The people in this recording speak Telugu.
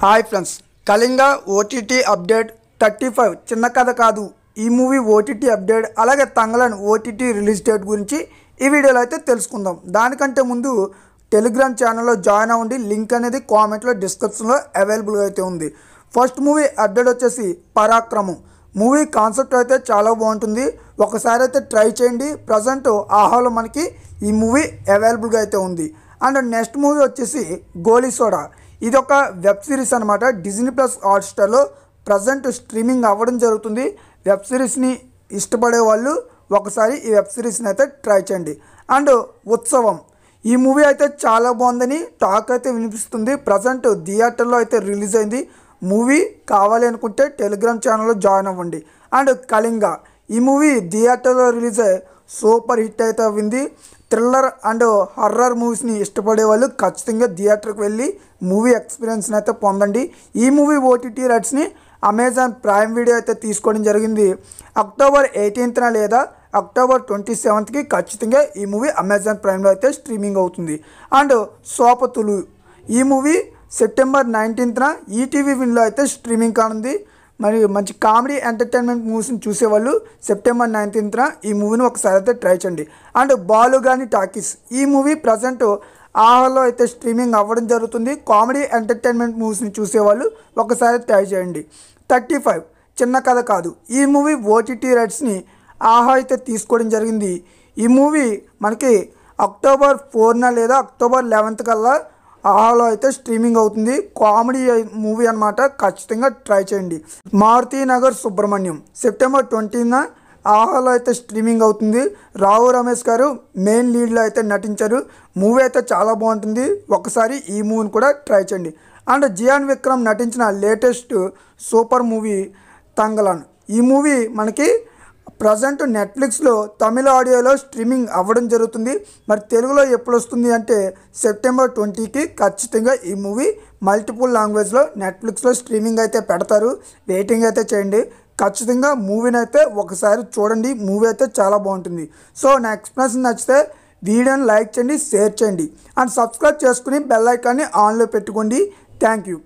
Hi friends, Kalinga OTT update 35 చిన్న కథ కాదు. ఈ మూవీ ఓటీటీ అప్డేట్ అలాగే తంగలన్ ఓటీటీ రిలీజ్ డేట్ గురించి ఈ వీడియోలో అయితే తెలుసుకుందాం. దానికంటే ముందు టెలిగ్రామ్ ఛానల్లో జాయిన్ అవ్వండి. లింక్ అనేది కామెంట్లో డిస్క్రిప్షన్లో అవైలబుల్గా అయితే ఉంది. ఫస్ట్ మూవీ అప్డేట్ వచ్చేసి పరాక్రమం. మూవీ కాన్సెప్ట్ అయితే చాలా బాగుంటుంది, ఒకసారి అయితే ట్రై చేయండి. ప్రజెంట్ ఆహాలో మనకి ఈ మూవీ అవైలబుల్గా అయితే ఉంది. అండ్ నెక్స్ట్ మూవీ వచ్చేసి గోలీ సోడా. ఇది ఒక వెబ్ సిరీస్ అనమాట. డిజ్నీ ప్లస్ హాట్స్టార్లో ప్రజెంట్ స్ట్రీమింగ్ అవ్వడం జరుగుతుంది. వెబ్ సిరీస్ని ఇష్టపడే వాళ్ళు ఒకసారి ఈ వెబ్ సిరీస్ని అయితే ట్రై చేయండి. అండ్ ఉత్సవం, ఈ మూవీ అయితే చాలా బాగుందని టాక్ అయితే వినిపిస్తుంది. ప్రజెంట్ థియేటర్లో అయితే రిలీజ్ అయింది. మూవీ కావాలి అనుకుంటే టెలిగ్రామ్ ఛానల్లో జాయిన్ అవ్వండి. అండ్ కళింగ, ఈ మూవీ థియేటర్లో రిలీజ్ అయ్యి సూపర్ హిట్ అయితే అయింది. థ్రిల్లర్ అండ్ హర్రర్ మూవీస్ని ఇష్టపడే వాళ్ళు ఖచ్చితంగా థియేటర్కి వెళ్ళి మూవీ ఎక్స్పీరియన్స్ని అయితే పొందండి. ఈ మూవీ ఓటీటీ రైట్స్ని అమెజాన్ ప్రైమ్ వీడియో అయితే తీసుకోవడం జరిగింది. అక్టోబర్ 18న లేదా అక్టోబర్ 27కి ఖచ్చితంగా ఈ మూవీ అమెజాన్ ప్రైమ్లో అయితే స్ట్రీమింగ్ అవుతుంది. అండ్ సోపతులు, ఈ మూవీ సెప్టెంబర్ 19న ఈటీవీ విన్లో అయితే స్ట్రీమింగ్ కానుంది. మరి మంచి కామెడీ ఎంటర్టైన్మెంట్ మూవీస్ని చూసేవాళ్ళు సెప్టెంబర్ 19న ఈ మూవీని ఒకసారి అయితే ట్రై చేయండి. అండ్ బాలుగాని టాకీస్, ఈ మూవీ ప్రజెంట్ ఆహాలో అయితే స్ట్రీమింగ్ అవ్వడం జరుగుతుంది. కామెడీ ఎంటర్టైన్మెంట్ మూవీస్ని చూసేవాళ్ళు ఒకసారి ట్రై చేయండి. 35 చిన్న కథ కాదు, ఈ మూవీ ఓటీటీ రైట్స్ని ఆహా అయితే తీసుకోవడం జరిగింది. ఈ మూవీ మనకి అక్టోబర్ 4న లేదా అక్టోబర్ 11th కల్లా ఆహాలో అయితే స్ట్రీమింగ్ అవుతుంది. కామెడీ మూవీ అనమాట, ఖచ్చితంగా ట్రై చేయండి. మారుతీనగర్ సుబ్రహ్మణ్యం సెప్టెంబర్ 20న ఆహాలో అయితే స్ట్రీమింగ్ అవుతుంది. రావు రమేష్ గారు మెయిన్ లీడ్లో అయితే నటించారు. మూవీ అయితే చాలా బాగుంటుంది, ఒకసారి ఈ మూవీని కూడా ట్రై చేయండి. అండ్ జియాన్ విక్రమ్ నటించిన లేటెస్ట్ సూపర్ మూవీ తంగలన్. ఈ మూవీ మనకి ప్రజెంట్ నెట్ఫ్లిక్స్లో తమిళ ఆడియోలో స్ట్రీమింగ్ అవ్వడం జరుగుతుంది. మరి తెలుగులో ఎప్పుడు వస్తుంది అంటే సెప్టెంబర్ 20కి ఖచ్చితంగా ఈ మూవీ మల్టిపుల్ లాంగ్వేజ్లో నెట్ఫ్లిక్స్లో స్ట్రీమింగ్ అయితే పెడతారు. వెయిటింగ్ అయితే చేయండి. ఖచ్చితంగా మూవీని అయితే ఒకసారి చూడండి, మూవీ అయితే చాలా బాగుంటుంది. సో నా ఎక్స్ప్లెనేషన్ నచ్చితే వీడియోని లైక్ చేయండి, షేర్ చేయండి అండ్ సబ్స్క్రైబ్ చేసుకుని బెల్ ఐకాన్ని ఆన్లో పెట్టుకోండి. Thank you.